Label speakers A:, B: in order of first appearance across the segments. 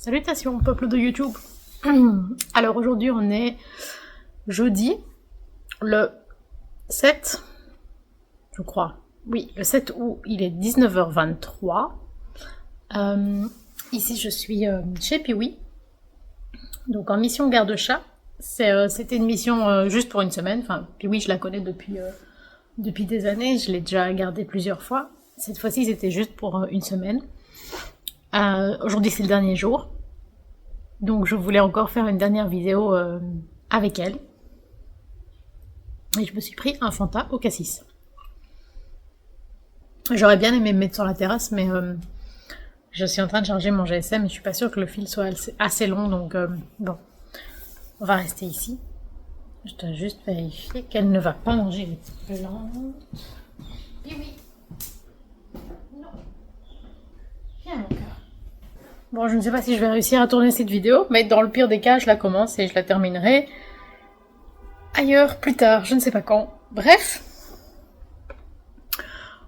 A: Salutations peuple de YouTube. Alors aujourd'hui on est jeudi le 7, je crois. Oui, le 7 août, il est 19h23. Ici je suis chez Piwi, donc en mission garde-chat. C'était une mission juste pour une semaine. Enfin, Piwi je la connais depuis des années, je l'ai déjà gardée plusieurs fois. Cette fois-ci c'était juste pour une semaine. Aujourd'hui c'est le dernier jour, donc je voulais encore faire une dernière vidéo avec elle. Et je me suis pris un Fanta au cassis. J'aurais bien aimé me mettre sur la terrasse, mais je suis en train de charger mon GSM et je suis pas sûre que le fil soit assez long, donc bon, on va rester ici. Je dois juste vérifier qu'elle ne va pas manger les plantes. Et oui. Non. Viens mon cœur. Bon, je ne sais pas si je vais réussir à tourner cette vidéo, mais dans le pire des cas, je la commence et je la terminerai ailleurs, plus tard, je ne sais pas quand. Bref,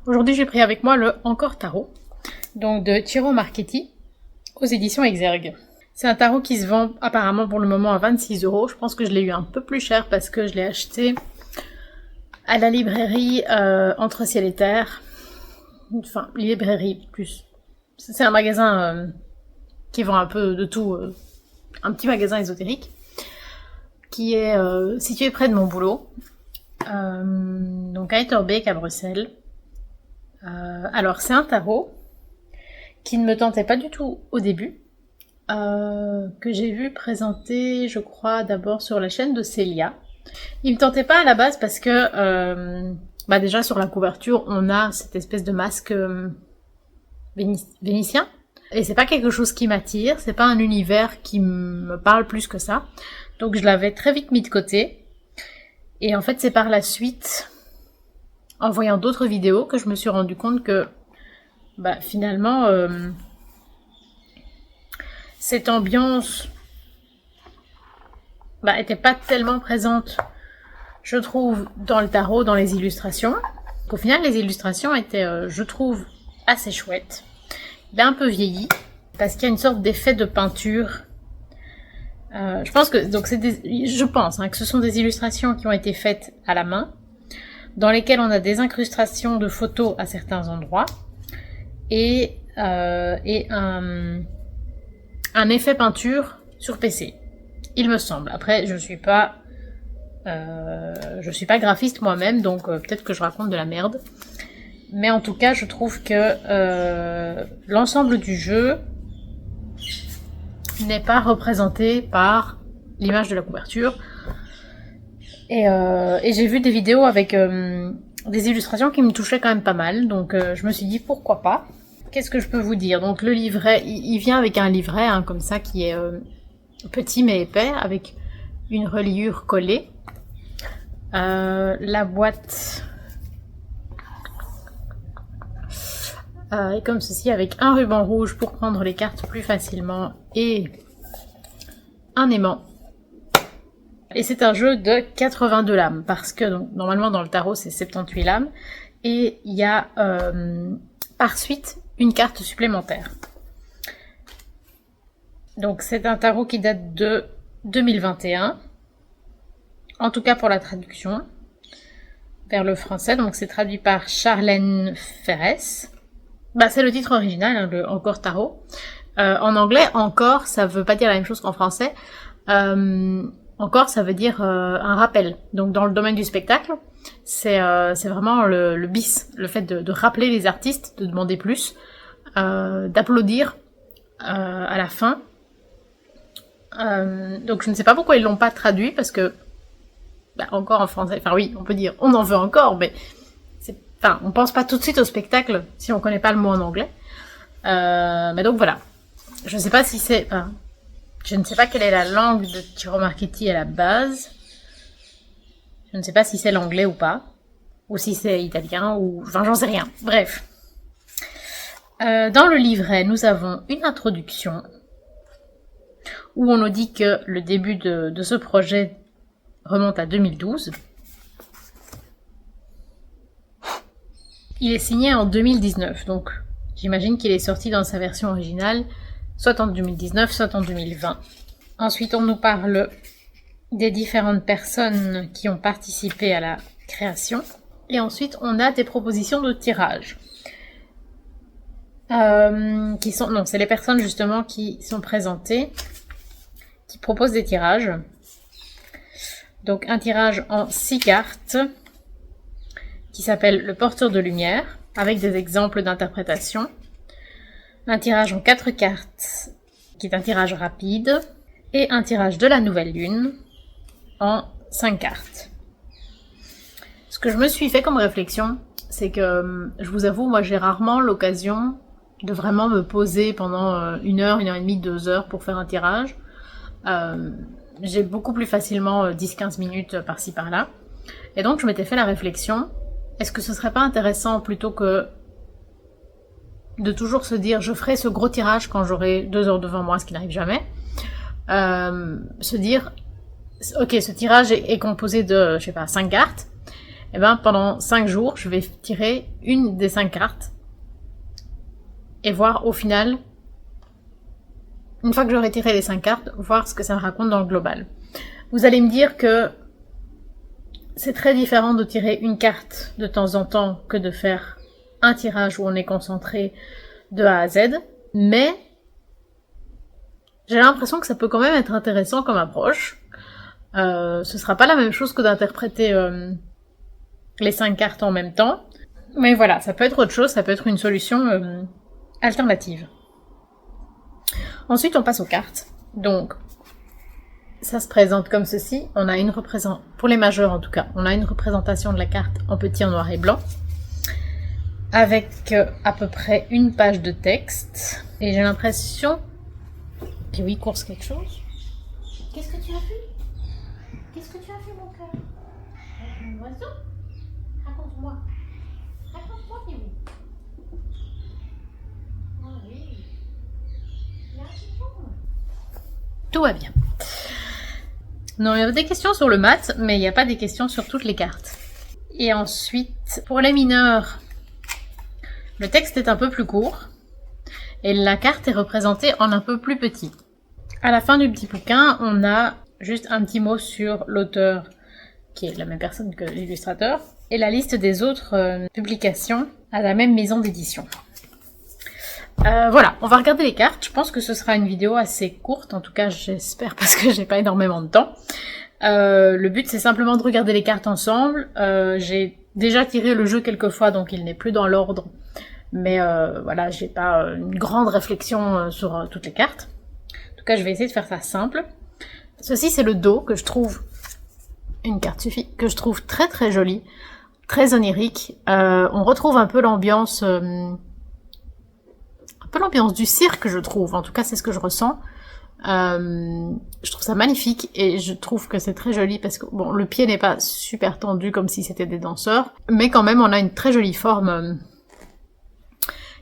A: aujourd'hui j'ai pris avec moi le Encore Tarot, donc de Ciro Marchetti, aux éditions Exergue. C'est un tarot qui se vend apparemment pour le moment à 26 €. Je pense que je l'ai eu un peu plus cher parce que je l'ai acheté à la librairie Entre Ciel et Terre. Enfin, librairie plus. C'est un magasin qui vend un peu de tout, un petit magasin ésotérique, qui est situé près de mon boulot, donc à Etterbeek à Bruxelles. Alors c'est un tarot qui ne me tentait pas du tout au début, que j'ai vu présenter, je crois, d'abord sur la chaîne de Célia. Il me tentait pas à la base parce que déjà sur la couverture on a cette espèce de masque vénitien. Et c'est pas quelque chose qui m'attire, c'est pas un univers qui me parle plus que ça. Donc je l'avais très vite mis de côté. Et en fait c'est par la suite, en voyant d'autres vidéos, que je me suis rendu compte que finalement cette ambiance était pas tellement présente, je trouve, dans le tarot, dans les illustrations. Qu'au final les illustrations étaient, je trouve, assez chouettes. Il est un peu vieilli, parce qu'il y a une sorte d'effet de peinture. Je pense que que ce sont des illustrations qui ont été faites à la main, dans lesquelles on a des incrustations de photos à certains endroits, et un effet peinture sur PC, il me semble. Après, je suis pas graphiste moi-même, donc peut-être que je raconte de la merde. Mais en tout cas, je trouve que l'ensemble du jeu n'est pas représenté par l'image de la couverture. Et j'ai vu des vidéos avec des illustrations qui me touchaient quand même pas mal. Donc je me suis dit pourquoi pas. Qu'est-ce que je peux vous dire? Donc le livret, il vient avec un livret comme ça qui est petit mais épais, avec une reliure collée. La boîte est comme ceci, avec un ruban rouge pour prendre les cartes plus facilement et un aimant. Et c'est un jeu de 82 lames, parce que donc, normalement dans le tarot c'est 78 lames, et il y a par suite une carte supplémentaire. Donc c'est un tarot qui date de 2021, en tout cas pour la traduction vers le français, donc c'est traduit par Charlène Ferrès. C'est le titre original, le Encore Tarot. En anglais, encore, ça veut pas dire la même chose qu'en français. Encore, ça veut dire un rappel. Donc dans le domaine du spectacle, c'est vraiment le bis, le fait de rappeler les artistes, de demander plus, d'applaudir à la fin. Donc je ne sais pas pourquoi ils l'ont pas traduit, parce que encore en français, enfin oui, on peut dire on en veut encore, mais on pense pas tout de suite au spectacle si on connaît pas le mot en anglais. Mais donc voilà. Je ne sais pas si c'est... je ne sais pas quelle est la langue de Ciro Marchetti à la base. Je ne sais pas si c'est l'anglais ou pas. Ou si c'est italien, ou... Enfin, j'en sais rien. Bref. Dans le livret, nous avons une introduction où on nous dit que le début de ce projet remonte à 2012. Il est signé en 2019, donc j'imagine qu'il est sorti dans sa version originale soit en 2019, soit en 2020. Ensuite, on nous parle des différentes personnes qui ont participé à la création. Et ensuite, on a des propositions de tirage. C'est les personnes justement qui sont présentées, qui proposent des tirages. Donc un tirage en 6 cartes, qui s'appelle le porteur de lumière, avec des exemples d'interprétation. Un tirage en 4 cartes, qui est un tirage rapide. Et un tirage de la nouvelle lune, en 5 cartes. Ce que je me suis fait comme réflexion, c'est que, je vous avoue, moi j'ai rarement l'occasion de vraiment me poser pendant 1 heure, 1 heure et demie, 2 heures pour faire un tirage. J'ai beaucoup plus facilement 10-15 minutes par-ci par-là. Et donc je m'étais fait la réflexion, est-ce que ce serait pas intéressant plutôt que de toujours se dire je ferai ce gros tirage quand j'aurai 2 heures devant moi, ce qui n'arrive jamais, se dire ok, ce tirage est composé de, je sais pas, 5 cartes, et ben pendant 5 jours je vais tirer une des 5 cartes et voir au final, une fois que j'aurai tiré les 5 cartes, voir ce que ça me raconte dans le global. Vous allez me dire que c'est très différent de tirer une carte de temps en temps que de faire un tirage où on est concentré de A à Z, mais j'ai l'impression que ça peut quand même être intéressant comme approche. Ce sera pas la même chose que d'interpréter les 5 cartes en même temps, mais voilà, ça peut être autre chose, ça peut être une solution alternative. Ensuite, on passe aux cartes. Donc, ça se présente comme ceci. On a une représentation, pour les majeurs en tout cas, on a une représentation de la carte en petit, en noir et blanc, avec à peu près une page de texte. Et j'ai l'impression que oui, course quelque chose. Qu'est-ce que tu as vu? Qu'est-ce que tu as vu, mon cœur? Un oiseau? Raconte-moi. Raconte-moi, Kiwi. Oh oui. Il y a un pigeon. Tout va bien. Non, il y a des questions sur le mat, mais il n'y a pas des questions sur toutes les cartes. Et ensuite, pour les mineurs, le texte est un peu plus court et la carte est représentée en un peu plus petit. À la fin du petit bouquin, on a juste un petit mot sur l'auteur, qui est la même personne que l'illustrateur, et la liste des autres publications à la même maison d'édition. Voilà, on va regarder les cartes. Je pense que ce sera une vidéo assez courte, en tout cas j'espère, parce que j'ai pas énormément de temps. Le but c'est simplement de regarder les cartes ensemble. J'ai déjà tiré le jeu quelques fois, donc il n'est plus dans l'ordre. Mais voilà, j'ai pas une grande réflexion sur toutes les cartes. En tout cas, je vais essayer de faire ça simple. Ceci, c'est le dos que je trouve, une carte suffit, que je trouve très très jolie, très onirique. On retrouve un peu l'ambiance du cirque, je trouve. En tout cas, c'est ce que je ressens. Je trouve ça magnifique et je trouve que c'est très joli parce que bon, le pied n'est pas super tendu comme si c'était des danseurs, mais quand même, on a une très jolie forme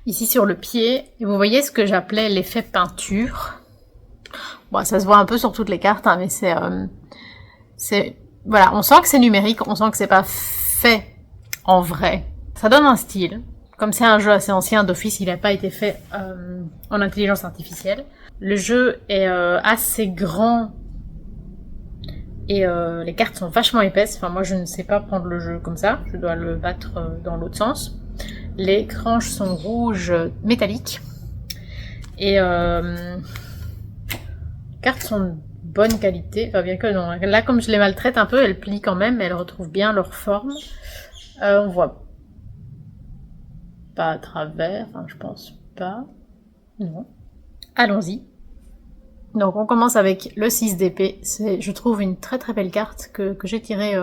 A: ici sur le pied. Et vous voyez ce que j'appelais l'effet peinture. Bon, ça se voit un peu sur toutes les cartes, hein, mais c'est voilà, on sent que c'est numérique, on sent que c'est pas fait en vrai. Ça donne un style. Comme c'est un jeu assez ancien, d'office, il n'a pas été fait en intelligence artificielle. Le jeu est assez grand et les cartes sont vachement épaisses. Enfin, moi, je ne sais pas prendre le jeu comme ça. Je dois le battre dans l'autre sens. Les tranches sont rouges métalliques et les cartes sont de bonne qualité. Enfin, bien que non. Là, comme je les maltraite un peu, elles plient quand même, mais elles retrouvent bien leur forme. On voit pas à travers, enfin je pense pas. Non. Allons-y. Donc on commence avec le 6 d'épée. C'est, je trouve, une très très belle carte que j'ai tirée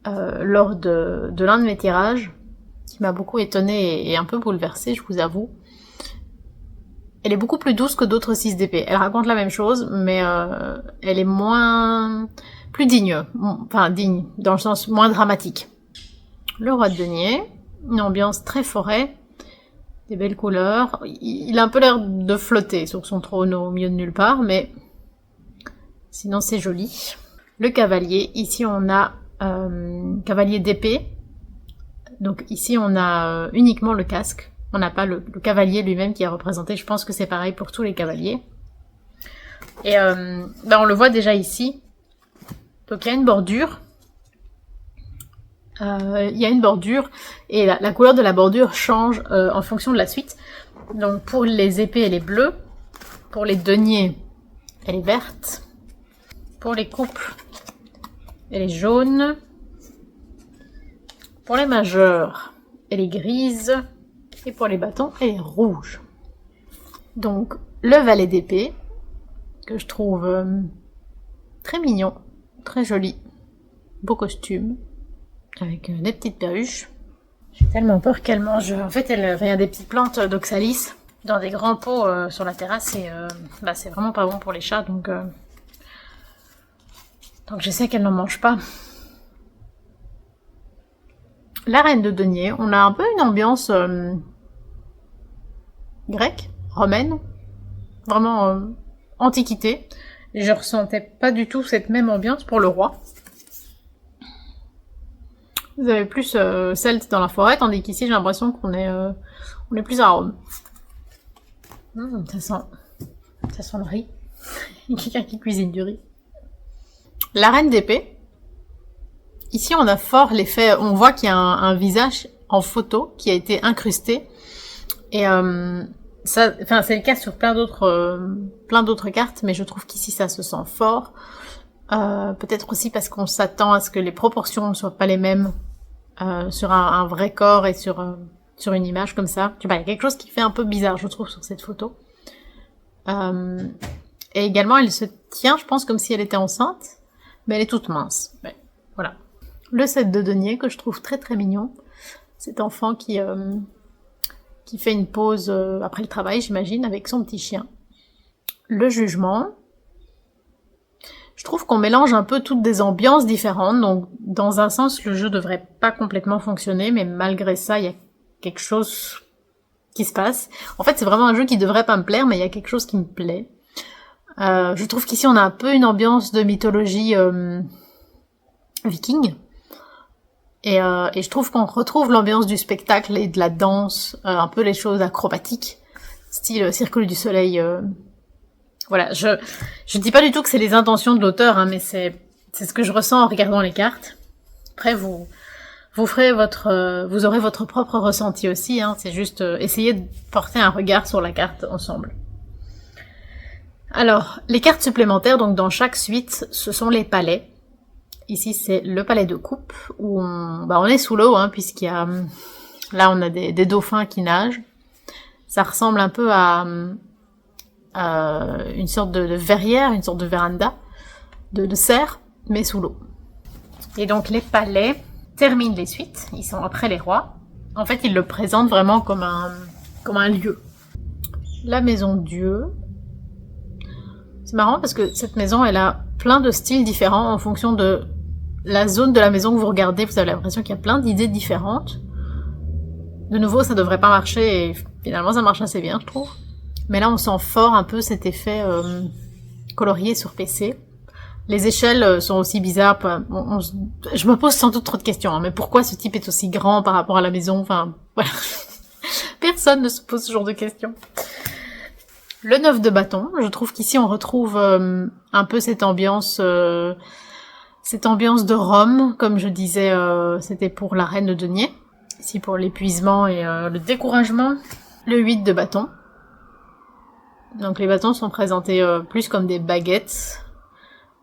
A: lors de l'un de mes tirages, qui m'a beaucoup étonnée et un peu bouleversée, je vous avoue. Elle est beaucoup plus douce que d'autres 6 d'épée. Elle raconte la même chose, mais elle est plus digne. Enfin digne, dans le sens moins dramatique. Le roi de denier. Une ambiance très forêt, des belles couleurs. Il a un peu l'air de flotter sur son trône au milieu de nulle part, mais sinon c'est joli. Le cavalier, ici on a cavalier d'épée. Donc ici on a uniquement le casque. On n'a pas le cavalier lui-même qui est représenté. Je pense que c'est pareil pour tous les cavaliers. Et on le voit déjà ici. Donc il y a une bordure. Il y a une bordure et la couleur de la bordure change en fonction de la suite. Donc pour les épées, elle est bleue. Pour les deniers, elle est verte. Pour les coupes, elle est jaune. Pour les majeurs, elle est grise. Et pour les bâtons, elle est rouge. Donc le valet d'épée, que je trouve très mignon, très joli. Beau costume, avec des petites perruches. J'ai tellement peur qu'elle mange. En fait, il y a des petites plantes d'oxalis dans des grands pots sur la terrasse et c'est vraiment pas bon pour les chats, donc j'essaie qu'elle n'en mange pas. La reine de denier, on a un peu une ambiance grecque, romaine, vraiment antiquité. Je ressentais pas du tout cette même ambiance pour le roi. Vous avez plus celte dans la forêt, tandis qu'ici j'ai l'impression qu'on est plus à Rome. Ça sent le riz. Il y a quelqu'un qui cuisine du riz. La reine d'épée. Ici on a fort l'effet, on voit qu'il y a un visage en photo qui a été incrusté. Et c'est le cas sur plein d'autres cartes, mais je trouve qu'ici ça se sent fort. Peut-être aussi parce qu'on s'attend à ce que les proportions ne soient pas les mêmes sur un vrai corps et sur une image comme ça. Tu vois, il y a quelque chose qui fait un peu bizarre, je trouve, sur cette photo. Et également, elle se tient, je pense, comme si elle était enceinte, mais elle est toute mince. Ouais, voilà. Le set de denier, que je trouve très très mignon. Cet enfant qui fait une pause après le travail, j'imagine, avec son petit chien. Le jugement. Je trouve qu'on mélange un peu toutes des ambiances différentes, donc dans un sens, le jeu devrait pas complètement fonctionner, mais malgré ça, il y a quelque chose qui se passe. En fait, c'est vraiment un jeu qui devrait pas me plaire, mais il y a quelque chose qui me plaît. Je trouve qu'ici, on a un peu une ambiance de mythologie viking. Et je trouve qu'on retrouve l'ambiance du spectacle et de la danse, un peu les choses acrobatiques, style Cirque du Soleil. Voilà, je dis pas du tout que c'est les intentions de l'auteur, hein, mais c'est ce que je ressens en regardant les cartes. Après, vous aurez votre propre ressenti aussi, hein, c'est juste essayer de porter un regard sur la carte ensemble. Alors, les cartes supplémentaires, donc dans chaque suite, ce sont les palais. Ici, c'est le palais de coupe, où on est sous l'eau, hein, puisqu'il y a... Là, on a des dauphins qui nagent. Ça ressemble un peu à une sorte de verrière, une sorte de véranda, de serre, mais sous l'eau. Et donc, les palais terminent les suites. Ils sont après les rois. En fait, ils le présentent vraiment comme un lieu. La maison Dieu... C'est marrant parce que cette maison, elle a plein de styles différents en fonction de la zone de la maison que vous regardez. Vous avez l'impression qu'il y a plein d'idées différentes. De nouveau, ça devrait pas marcher et finalement, ça marche assez bien, je trouve. Mais là, on sent fort un peu cet effet colorié sur PC. Les échelles sont aussi bizarres. Je me pose sans doute trop de questions, hein, mais pourquoi ce type est aussi grand par rapport à la maison? Enfin, voilà. Personne ne se pose ce genre de questions. Le 9 de bâton, je trouve qu'ici on retrouve un peu cette ambiance de Rome, comme je disais, c'était pour la reine de denier, ici pour l'épuisement et le découragement. Le 8 de bâton, donc les bâtons sont présentés plus comme des baguettes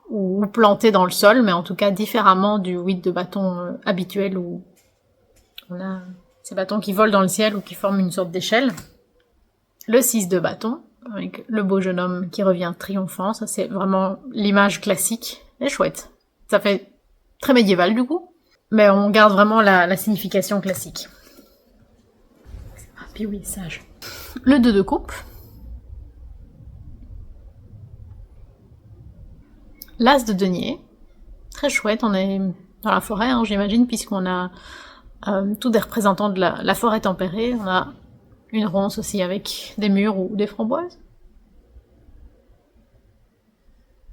A: ou plantés dans le sol, mais en tout cas différemment du 8 de bâton habituel où on a ces bâtons qui volent dans le ciel ou qui forment une sorte d'échelle. Le 6 de bâton, avec le beau jeune homme qui revient triomphant, ça c'est vraiment l'image classique, et chouette. Ça fait très médiéval du coup, mais on garde vraiment la signification classique. Ah puis oui, sage. Le 2 de coupe. L'as de denier, très chouette, on est dans la forêt, hein, j'imagine, puisqu'on a tous des représentants de la forêt tempérée, on a une ronce aussi avec des mûres ou des framboises.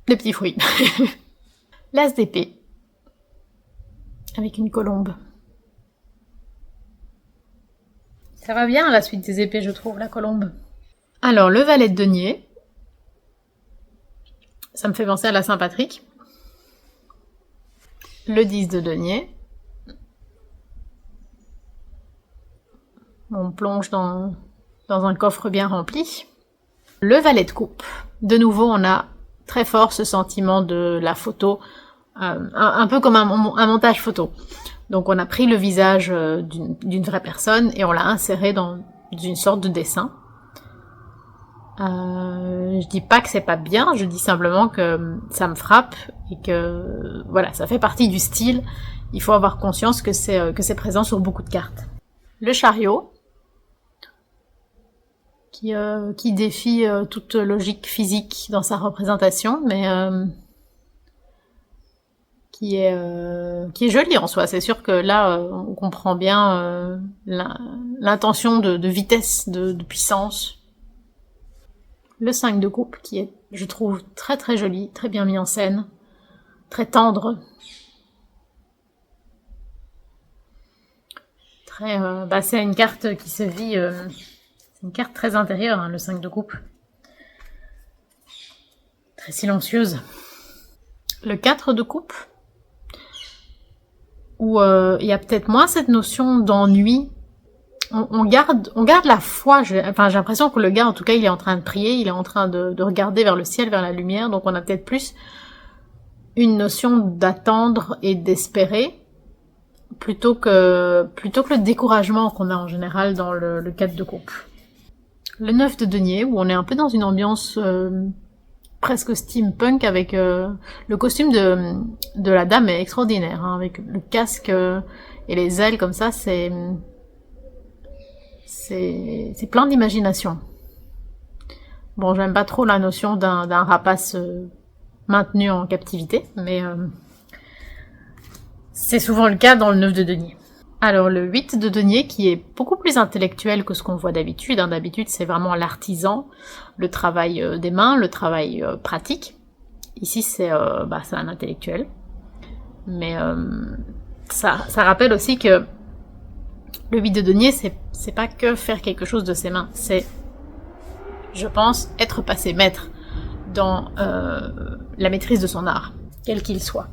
A: Des petits fruits. L'as d'épée. Avec une colombe. Ça va bien à la suite des épées, je trouve, la colombe. Alors, le valet de denier. Ça me fait penser à la Saint-Patrick. Le 10 de denier. On plonge dans un coffre bien rempli. Le valet de coupe. De nouveau, on a très fort ce sentiment de la photo, un peu comme un montage photo. Donc on a pris le visage d'une vraie personne et on l'a inséré dans une sorte de dessin. Je dis pas que c'est pas bien, je dis simplement que ça me frappe et que voilà, ça fait partie du style. Il faut avoir conscience que c'est présent sur beaucoup de cartes. Le chariot, qui défie toute logique physique dans sa représentation, mais qui est joli en soi. C'est sûr que là, on comprend bien l'intention de vitesse, de puissance. Le 5 de coupe, qui est, je trouve, très très joli, très bien mis en scène, très tendre. C'est une carte qui se vit... c'est une carte très intérieure, hein, le 5 de coupe. Très silencieuse. Le 4 de coupe, où il y a peut-être moins cette notion d'ennui. On garde la foi. J'ai l'impression que le gars, en tout cas, il est en train de prier, il est en train de regarder vers le ciel, vers la lumière. Donc on a peut-être plus une notion d'attendre et d'espérer, plutôt que le découragement qu'on a en général dans le 4 de coupe. Le 9 de denier, où on est un peu dans une ambiance presque steampunk avec le costume de la dame est extraordinaire, hein, avec le casque et les ailes comme ça, c'est plein d'imagination. Bon, j'aime pas trop la notion d'un rapace maintenu en captivité, mais c'est souvent le cas dans le 9 de denier. Alors le 8 de denier, qui est beaucoup plus intellectuel que ce qu'on voit d'habitude. Hein. D'habitude, c'est vraiment l'artisan, le travail des mains, le travail pratique. Ici, c'est un intellectuel. Mais ça rappelle aussi que le 8 de denier, c'est pas que faire quelque chose de ses mains. C'est, je pense, être passé maître dans la maîtrise de son art, quel qu'il soit.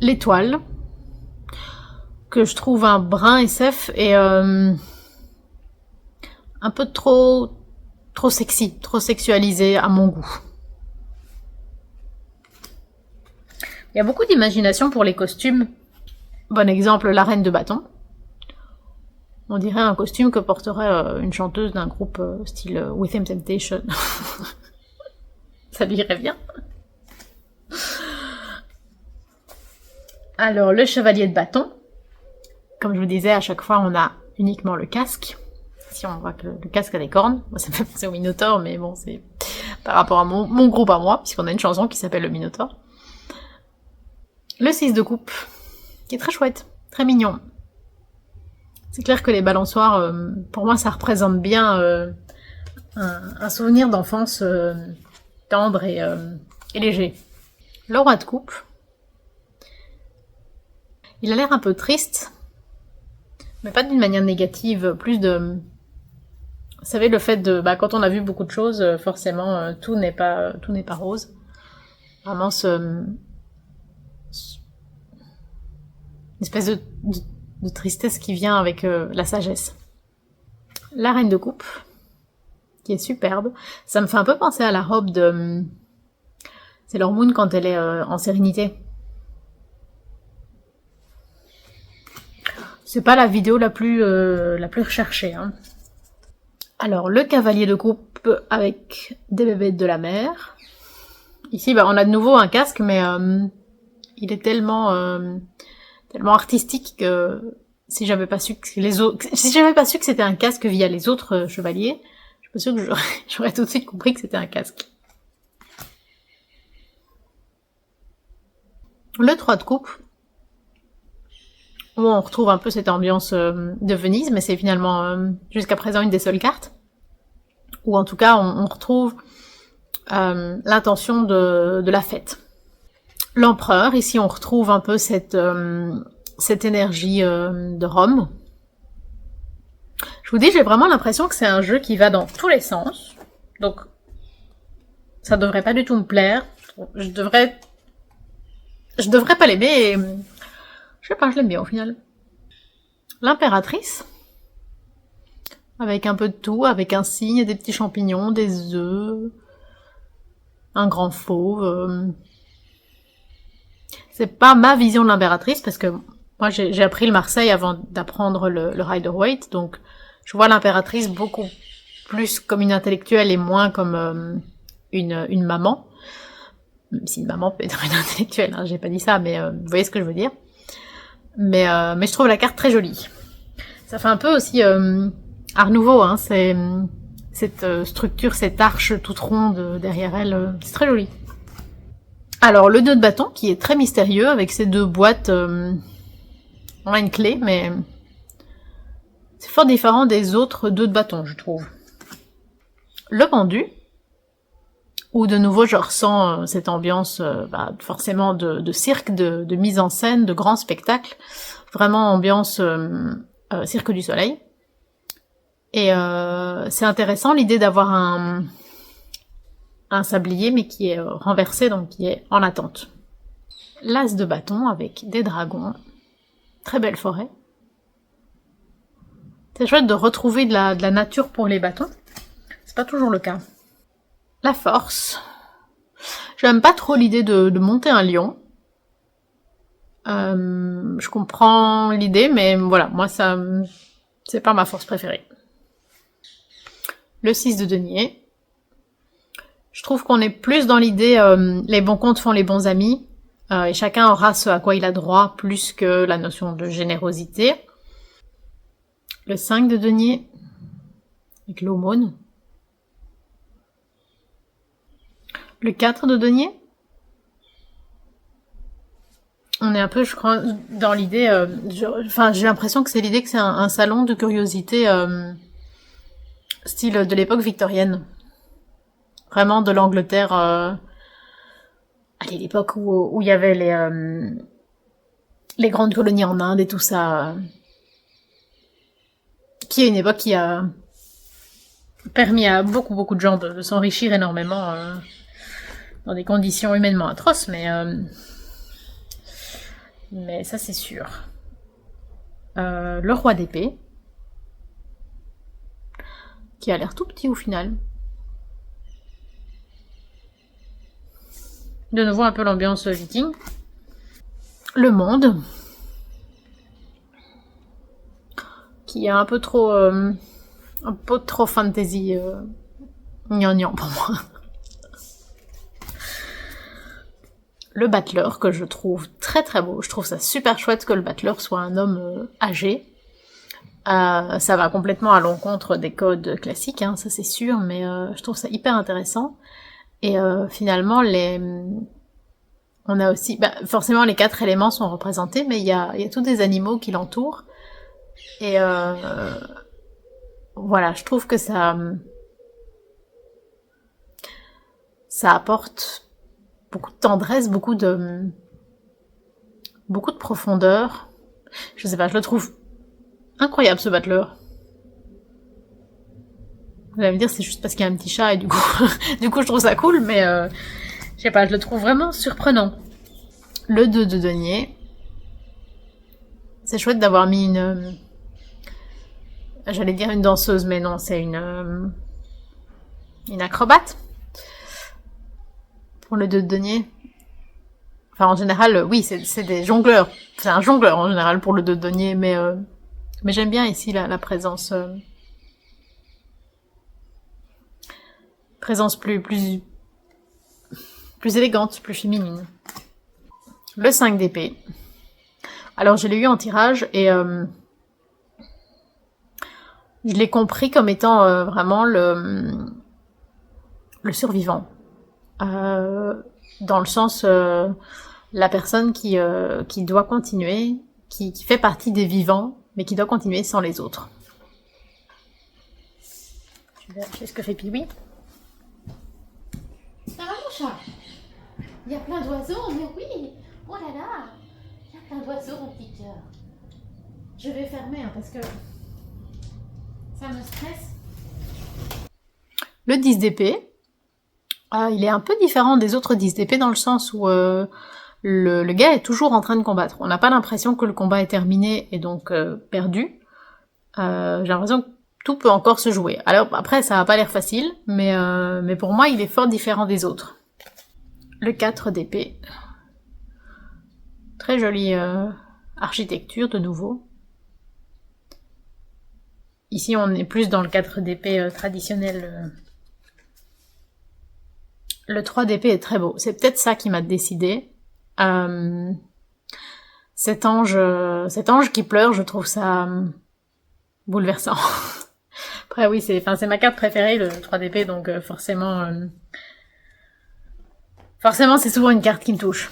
A: L'étoile, que je trouve un brin SF et un peu trop sexy, trop sexualisé à mon goût. Il y a beaucoup d'imagination pour les costumes. Bon exemple, la reine de bâton. On dirait un costume que porterait une chanteuse d'un groupe style Within Temptation. Ça lui irait bien. Alors, le chevalier de bâton. Comme je vous disais, à chaque fois, on a uniquement le casque. Si on voit que le casque a des cornes, moi ça me fait penser au Minotaure, mais bon, c'est par rapport à mon groupe à moi, puisqu'on a une chanson qui s'appelle le Minotaure. Le 6 de coupe, qui est très chouette, très mignon. C'est clair que les balançoires, pour moi, ça représente bien un souvenir d'enfance tendre et léger. Le roi de coupe, il a l'air un peu triste, mais pas d'une manière négative, plus de... Vous savez, le fait de... quand on a vu beaucoup de choses, forcément, tout n'est pas rose. Vraiment, une espèce de tristesse qui vient avec la sagesse. La reine de coupe, qui est superbe. Ça me fait un peu penser à la robe de... Sailor Moon quand elle est en sérénité. C'est pas la vidéo la plus recherchée. Hein. Alors, le cavalier de coupe avec des bébés de la mer. Ici, on a de nouveau un casque, mais il est tellement artistique que si j'avais pas su que c'était un casque via les autres chevaliers, je suis pas sûre que j'aurais tout de suite compris que c'était un casque. Le 3 de coupe, où on retrouve un peu cette ambiance de Venise, mais c'est finalement jusqu'à présent une des seules cartes, où en tout cas on retrouve l'intention de la fête. L'empereur, ici on retrouve un peu cette énergie de Rome. Je vous dis, j'ai vraiment l'impression que c'est un jeu qui va dans tous les sens. Donc, ça devrait pas du tout me plaire. Je devrais pas l'aimer et... Je sais pas, je l'aime bien au final. L'impératrice. Avec un peu de tout, avec un cygne, des petits champignons, des œufs, un grand fauve. C'est pas ma vision de l'impératrice, parce que moi j'ai appris le Marseille avant d'apprendre le Rider-Waite, donc je vois l'impératrice beaucoup plus comme une intellectuelle et moins comme une maman. Même si une maman peut être une intellectuelle, hein, j'ai pas dit ça, mais vous voyez ce que je veux dire. Mais je trouve la carte très jolie. Ça fait un peu aussi Art Nouveau, hein, c'est cette structure, cette arche toute ronde derrière elle, c'est très joli. Alors le 2 de bâton qui est très mystérieux avec ces deux boîtes, on a une clé, mais c'est fort différent des autres 2 de bâton, je trouve. Le pendu, où de nouveau je ressens cette ambiance forcément de cirque, de mise en scène, de grand spectacle, vraiment ambiance Cirque du Soleil. Et c'est intéressant l'idée d'avoir un sablier mais qui est renversé, donc qui est en attente. L'as de bâton avec des dragons, très belle forêt. C'est chouette de retrouver de la nature pour les bâtons, c'est pas toujours le cas. La force. J'aime pas trop l'idée de monter un lion. Je comprends l'idée, mais voilà, moi ça, c'est pas ma force préférée. Le 6 de denier. Je trouve qu'on est plus dans l'idée les bons comptes font les bons amis, et chacun aura ce à quoi il a droit, plus que la notion de générosité. Le 5 de denier, avec l'aumône. Le 4 de denier. On est un peu, je crois, dans l'idée... j'ai l'impression que c'est l'idée que c'est un salon de curiosité style de l'époque victorienne. Vraiment de l'Angleterre... Allez, l'époque où il y avait les grandes colonies en Inde et tout ça... qui est une époque qui a permis à beaucoup de gens de s'enrichir énormément dans des conditions humainement atroces, mais ça c'est sûr. Le roi d'épée, qui a l'air tout petit au final. De nouveau un peu l'ambiance viking. Le monde, qui est un peu trop fantasy gnangnan pour moi. Le battleur, que je trouve très très beau. Je trouve ça super chouette que le battleur soit un homme âgé. Ça va complètement à l'encontre des codes classiques, hein, ça c'est sûr, mais je trouve ça hyper intéressant. Et finalement, on a aussi... forcément, les 4 éléments sont représentés, mais il y a tous des animaux qui l'entourent. Et voilà, je trouve que ça apporte beaucoup de tendresse, beaucoup de profondeur. Je sais pas, je le trouve incroyable ce battleur. Vous allez me dire c'est juste parce qu'il y a un petit chat et du coup je trouve ça cool, mais je sais pas, je le trouve vraiment surprenant. Le 2 de denier. C'est chouette d'avoir mis j'allais dire une danseuse, mais non, c'est une acrobate. Pour le 2 de denier. Enfin, en général, oui, c'est des jongleurs. C'est un jongleur, en général, pour le 2 de denier, mais j'aime bien ici la présence... présence plus élégante, plus féminine. Le 5 d'épée. Alors, je l'ai eu en tirage, et je l'ai compris comme étant vraiment le survivant. Dans le sens la personne qui doit continuer, qui fait partie des vivants, mais qui doit continuer sans les autres. Je vais vérifier ce que fait Piwi. Ça va mon chat? Il y a plein d'oiseaux, mais oui. Oh là là, il y a plein d'oiseaux mon petit cœur. Je vais fermer parce que Ça me stresse. Le 10 d'épée, il est un peu différent des autres 10 d'épée dans le sens où le gars est toujours en train de combattre. On n'a pas l'impression que le combat est terminé et donc perdu. J'ai l'impression que tout peut encore se jouer. Alors après, ça va pas l'air facile, mais pour moi, il est fort différent des autres. Le 4 d'épée. Très jolie architecture de nouveau. Ici, on est plus dans le 4 d'épée traditionnel. Le 3 d'épée est très beau. C'est peut-être ça qui m'a décidé. Cet ange qui pleure, je trouve ça bouleversant. Après oui, c'est ma carte préférée, le 3 d'épée, donc forcément c'est souvent une carte qui me touche.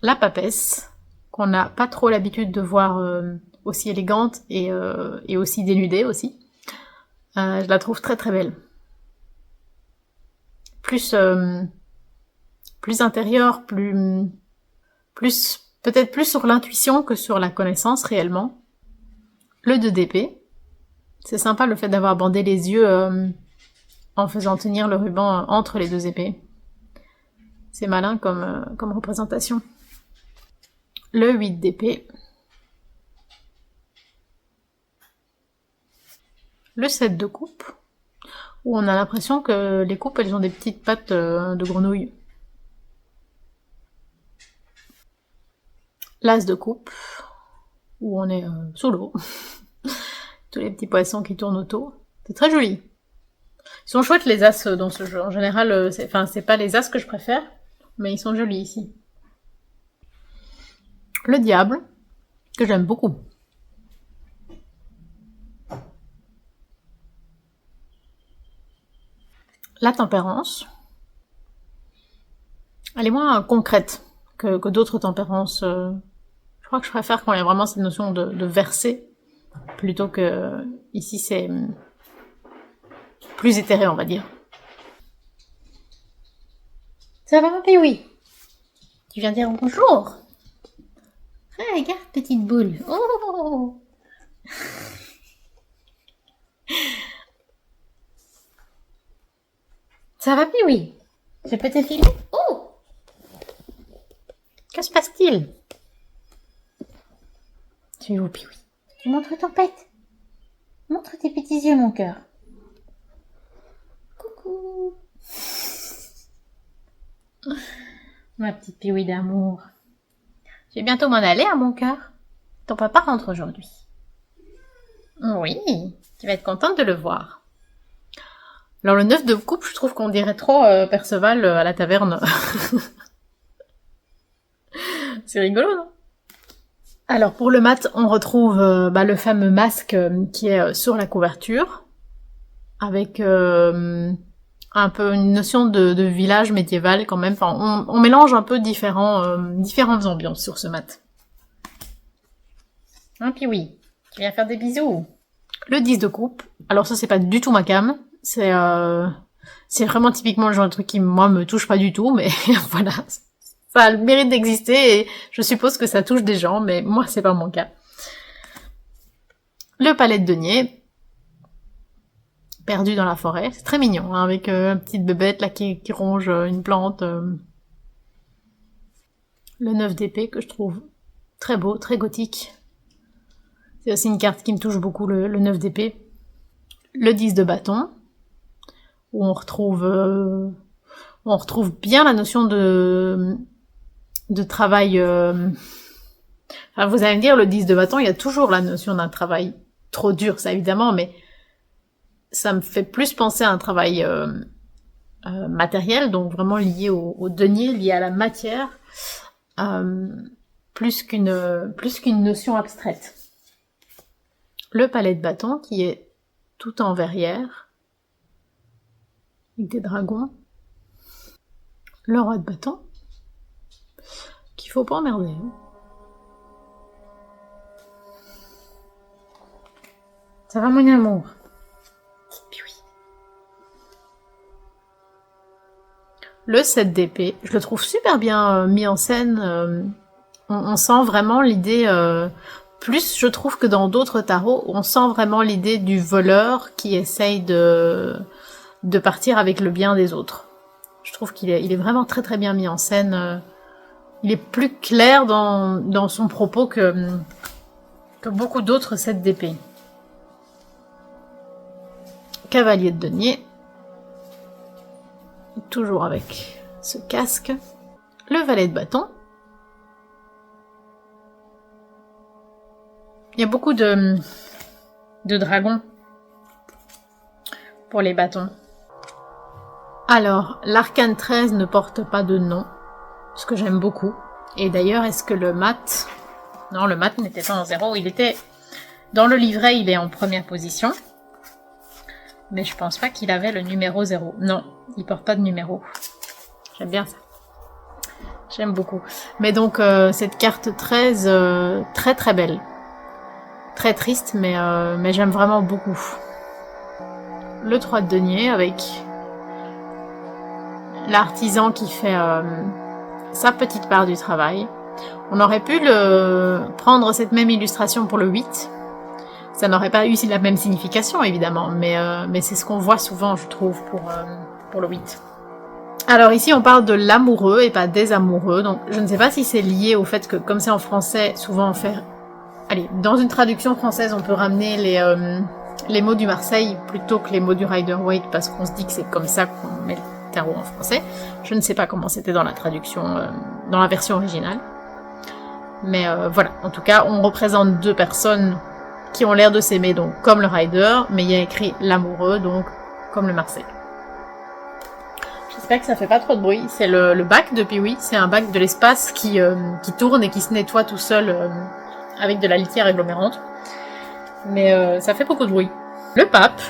A: La papesse, qu'on n'a pas trop l'habitude de voir aussi élégante et aussi dénudée aussi. Je la trouve très très belle. Plus intérieure, peut-être plus sur l'intuition que sur la connaissance réellement. Le 2 d'épée. C'est sympa le fait d'avoir bandé les yeux en faisant tenir le ruban entre les deux épées. C'est malin comme représentation. Le 8 d'épée. Le 7 de coupe, où on a l'impression que les coupes, elles ont des petites pattes de grenouille. L'as de coupe, où on est sous l'eau. Tous les petits poissons qui tournent autour. C'est très joli. Ils sont chouettes les as dans ce jeu. En général, c'est pas les as que je préfère, mais ils sont jolis ici. Le diable, que j'aime beaucoup. La tempérance. Elle est moins concrète que d'autres tempérances. Je crois que je préfère quand il y a vraiment cette notion de verser, plutôt que ici c'est plus éthéré, on va dire. Ça va, oui. Tu viens dire bonjour. Ah, regarde, petite boule. Oh. Ça va, oui. Je peux te filer? Oh. Que se passe-t-il? Tu es où, Pioui? Tu montres ton pet. Montre tes petits yeux, mon cœur. Coucou. Ma petite Pioui d'amour. Je vais bientôt m'en aller, à mon cœur. Ton papa rentre aujourd'hui. Oui, tu vas être contente de le voir. Alors le 9 de coupe, je trouve qu'on dirait trop Perceval à la taverne. C'est rigolo, non? Alors pour le mat, on retrouve le fameux masque qui est sur la couverture, avec un peu une notion de village médiéval quand même. Enfin, on mélange un peu différentes ambiances sur ce mat. Hein, puis oui, tu viens faire des bisous. Le 10 de coupe, alors ça c'est pas du tout ma came, c'est vraiment typiquement le genre de truc qui moi me touche pas du tout, mais voilà. Ça a le mérite d'exister et je suppose que ça touche des gens, mais moi c'est pas mon cas. Le palais de denier, perdu dans la forêt, c'est très mignon, hein, avec une petite bébête là qui ronge une plante. Le 9 d'épée que je trouve très beau, très gothique. C'est aussi une carte qui me touche beaucoup, le 9 d'épée. Le 10 de bâton, où on retrouve bien la notion de travail. Enfin, vous allez me dire, le 10 de bâton, il y a toujours la notion d'un travail trop dur, ça évidemment, mais ça me fait plus penser à un travail matériel, donc vraiment lié au denier, lié à la matière, plus qu'une notion abstraite. Le palais de bâton, qui est tout en verrière, avec des dragons. Le roi de bâton, qu'il faut pas emmerder. Ça va, mon amour? Puis oui. Le 7 d'épée, je le trouve super bien mis en scène. On sent vraiment l'idée plus, je trouve que dans d'autres tarots, on sent vraiment l'idée du voleur qui essaye de partir avec le bien des autres. Je trouve qu'il est vraiment très très bien mis en scène. Il est plus clair dans son propos que beaucoup d'autres sets d'épée. Cavalier de denier. Toujours avec ce casque. Le valet de bâton. Il y a beaucoup de dragons pour les bâtons. Alors, l'arcane 13 ne porte pas de nom, ce que j'aime beaucoup. Et d'ailleurs, est-ce que le mat... Non, le mat n'était pas en 0, il était... Dans le livret, il est en première position. Mais je pense pas qu'il avait le numéro 0. Non, il porte pas de numéro. J'aime bien ça. J'aime beaucoup. Mais donc, cette carte 13, très très belle. Très triste, mais j'aime vraiment beaucoup. Le 3 de denier avec l'artisan qui fait sa petite part du travail. On aurait pu prendre cette même illustration pour le 8. Ça n'aurait pas eu la même signification, évidemment, mais c'est ce qu'on voit souvent, je trouve, pour le 8. Alors ici, on parle de l'amoureux et pas des amoureux, donc je ne sais pas si c'est lié au fait que, comme c'est en français, souvent on fait... Allez, dans une traduction française, on peut ramener les mots du Marseille plutôt que les mots du Rider-Waite parce qu'on se dit que c'est comme ça qu'on met le tarot en français. Je ne sais pas comment c'était dans la traduction, dans la version originale. Mais voilà, en tout cas, on représente deux personnes qui ont l'air de s'aimer, donc comme le Rider, mais il y a écrit l'amoureux, donc comme le Marseille. J'espère que ça fait pas trop de bruit. C'est le bac de Pee-wee, c'est un bac de l'espace qui tourne et qui se nettoie tout seul... avec de la litière agglomérante. Mais ça fait beaucoup de bruit. Le pape,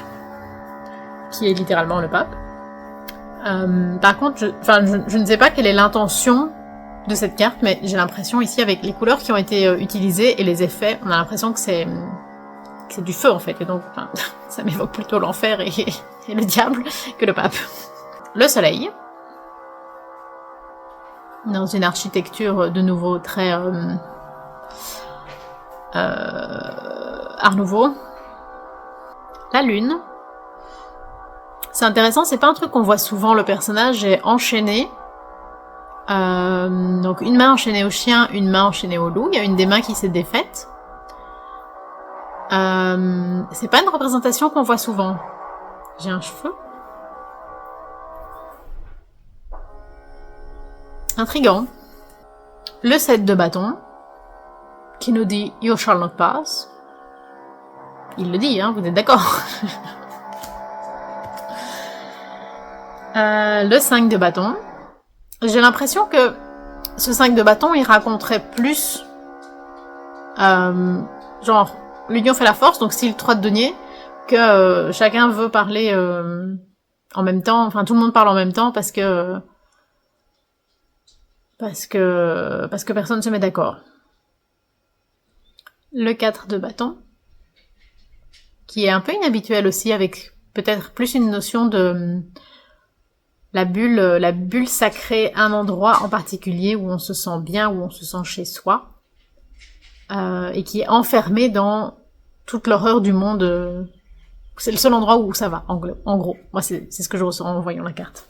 A: qui est littéralement le pape. Par contre, je ne sais pas quelle est l'intention de cette carte, mais j'ai l'impression ici, avec les couleurs qui ont été utilisées et les effets, on a l'impression que c'est du feu en fait. Et donc, ça m'évoque plutôt l'enfer et le diable que le pape. Le soleil. Dans une architecture de nouveau très... Art Nouveau. La lune. C'est intéressant, c'est pas un truc qu'on voit souvent, le personnage est enchaîné. Donc une main enchaînée au chien, une main enchaînée au loup. Il y a une des mains qui s'est défaite. C'est pas une représentation qu'on voit souvent. J'ai un cheveu. Intriguant. Le 7 de bâton. Qui nous dit « You shall not pass ». Il le dit, hein, vous êtes d'accord. Le 5 de bâton. J'ai l'impression que ce 5 de bâton, il raconterait plus... genre, l'union fait la force, donc style 3 de denier, que chacun veut parler en même temps, enfin tout le monde parle en même temps parce que personne ne se met d'accord. Le 4 de bâton, qui est un peu inhabituel aussi, avec peut-être plus une notion de la bulle sacrée, un endroit en particulier où on se sent bien, où on se sent chez soi, et qui est enfermé dans toute l'horreur du monde. C'est le seul endroit où ça va, en gros. Moi, c'est ce que je ressens en voyant la carte.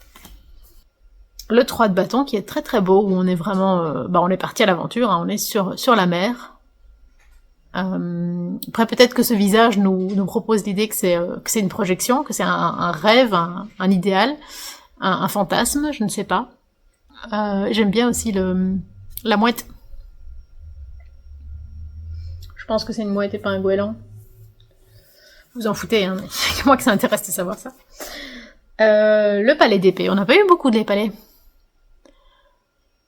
A: Le 3 de bâton, qui est très très beau, où on est vraiment... on est parti à l'aventure, hein, on est sur la mer. Après, peut-être que ce visage nous propose l'idée que c'est une projection, que c'est un rêve, un idéal, un fantasme, je ne sais pas. J'aime bien aussi la mouette. Je pense que c'est une mouette et pas un goéland. Vous en foutez, hein, mais c'est moi que ça intéresse de savoir ça. Le palais d'épée. On n'a pas eu beaucoup de les palais.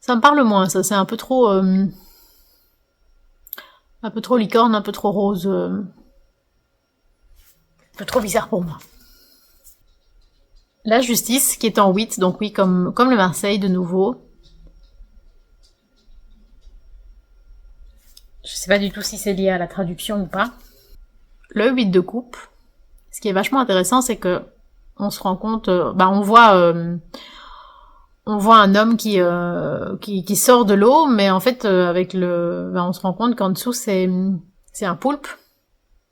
A: Ça me parle moins, ça. C'est un peu trop... un peu trop licorne, un peu trop rose. Un peu trop bizarre pour moi. La justice, qui est en 8, donc oui, comme le Marseille, de nouveau. Je sais pas du tout si c'est lié à la traduction ou pas. Le 8 de coupe. Ce qui est vachement intéressant, c'est que on se rend compte... on voit un homme qui sort de l'eau, mais en fait, on se rend compte qu'en dessous, c'est c'est un poulpe.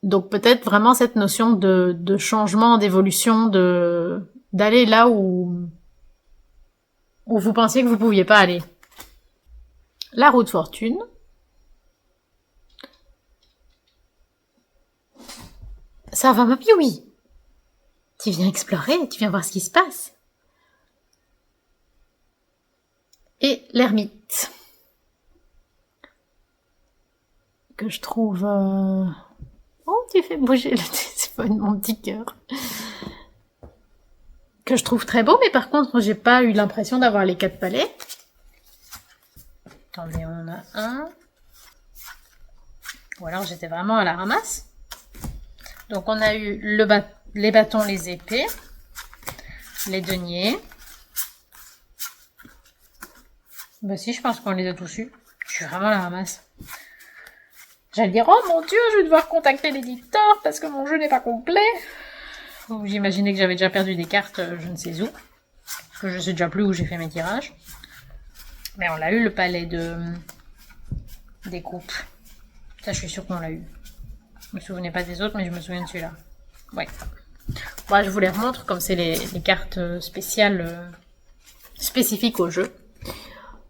A: Donc peut-être vraiment cette notion de changement, d'évolution, d'aller là où vous pensiez que vous pouviez pas aller. La roue de fortune. Ça va, ma oui. Tu viens explorer, tu viens voir ce qui se passe. Et l'ermite. Que je trouve... Oh, tu fais bouger le téléphone, mon petit cœur. Que je trouve très beau, mais par contre, j'ai pas eu l'impression d'avoir les 4 palais. Attendez, on en a un. Ou alors j'étais vraiment à la ramasse. Donc on a eu les bâtons, les épées, les deniers. Bah si, je pense qu'on les a tous eus. Je suis vraiment à la ramasse. J'allais dire, oh mon Dieu, je vais devoir contacter l'éditeur parce que mon jeu n'est pas complet. J'imaginais que j'avais déjà perdu des cartes, je ne sais où. Que je sais déjà plus où j'ai fait mes tirages. Mais on l'a eu, le palais des coupes. Ça, je suis sûre qu'on l'a eu. Je me souvenais pas des autres, mais je me souviens de celui-là. Ouais. Bon, je vous les remontre, comme c'est les cartes spéciales spécifiques au jeu.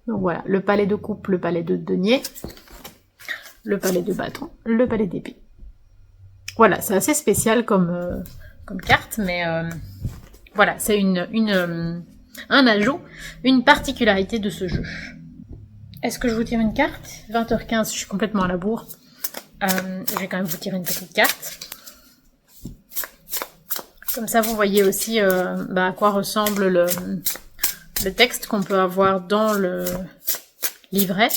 A: Donc voilà, le palais de coupe, le palais de denier, le palais de bâton, le palais d'épée. Voilà, c'est assez spécial comme carte, mais voilà, c'est un ajout, une particularité de ce jeu. Est-ce que je vous tire une carte? 20h15, je suis complètement à la bourre. Je vais quand même vous tirer une petite carte. Comme ça, vous voyez aussi à quoi ressemble le texte qu'on peut avoir dans le livret.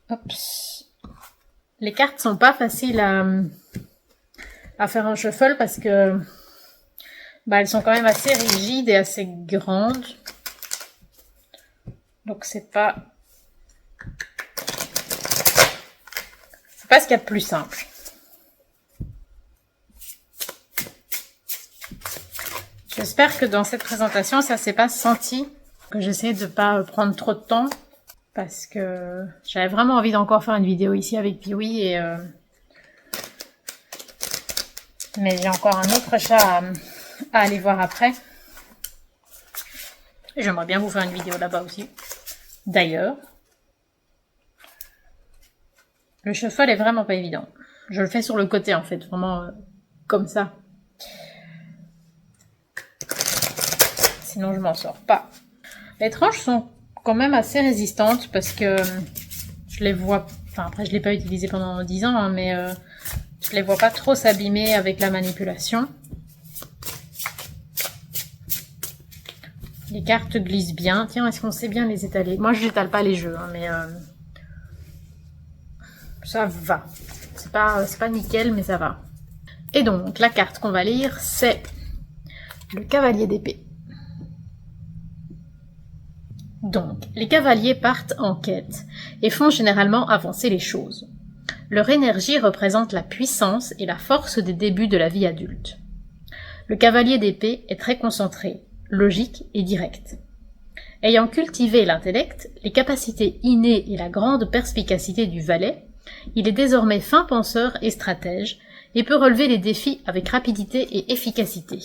A: Hop. Les cartes sont pas faciles à faire un shuffle parce que elles sont quand même assez rigides et assez grandes. Donc c'est pas ce qu'il y a de plus simple. J'espère que dans cette présentation, ça s'est pas senti, que j'essaie de pas prendre trop de temps, parce que j'avais vraiment envie d'encore faire une vidéo ici avec Piwi, mais j'ai encore un autre chat à aller voir après. J'aimerais bien vous faire une vidéo là-bas aussi. D'ailleurs, le shuffle est vraiment pas évident. Je le fais sur le côté en fait, vraiment comme ça. Sinon je m'en sors pas. Les tranches sont quand même assez résistantes parce que je les vois... Enfin après je l'ai pas utilisé pendant 10 ans, hein, mais je les vois pas trop s'abîmer avec la manipulation. Les cartes glissent bien. Tiens, est-ce qu'on sait bien les étaler? Moi je n'étale pas les jeux, hein, mais ça va. C'est pas nickel, mais ça va. Et donc la carte qu'on va lire, c'est le cavalier d'épée. Donc, les cavaliers partent en quête et font généralement avancer les choses. Leur énergie représente la puissance et la force des débuts de la vie adulte. Le cavalier d'épée est très concentré, logique et direct. Ayant cultivé l'intellect, les capacités innées et la grande perspicacité du valet, il est désormais fin penseur et stratège et peut relever les défis avec rapidité et efficacité.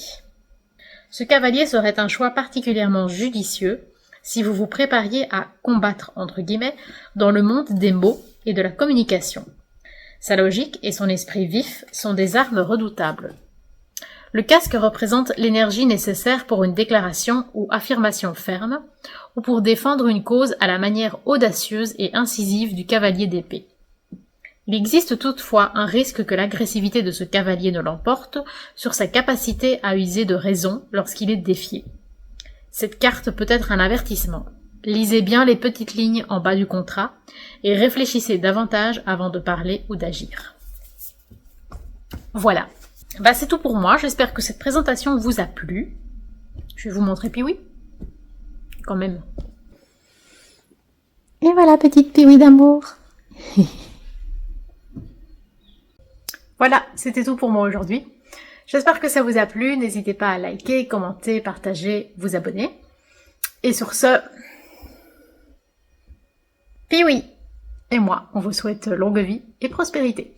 A: Ce cavalier serait un choix particulièrement judicieux si vous vous prépariez à combattre, entre guillemets, dans le monde des mots et de la communication. Sa logique et son esprit vif sont des armes redoutables. Le casque représente l'énergie nécessaire pour une déclaration ou affirmation ferme, ou pour défendre une cause à la manière audacieuse et incisive du cavalier d'épée. Il existe toutefois un risque que l'agressivité de ce cavalier ne l'emporte sur sa capacité à user de raison lorsqu'il est défié. Cette carte peut être un avertissement. Lisez bien les petites lignes en bas du contrat et réfléchissez davantage avant de parler ou d'agir. Voilà. C'est tout pour moi. J'espère que cette présentation vous a plu. Je vais vous montrer Piwi. Quand même.
B: Et voilà, petite Piwi d'amour.
A: Voilà, c'était tout pour moi aujourd'hui. J'espère que ça vous a plu. N'hésitez pas à liker, commenter, partager, vous abonner. Et sur ce, Piwi! et moi, on vous souhaite longue vie et prospérité.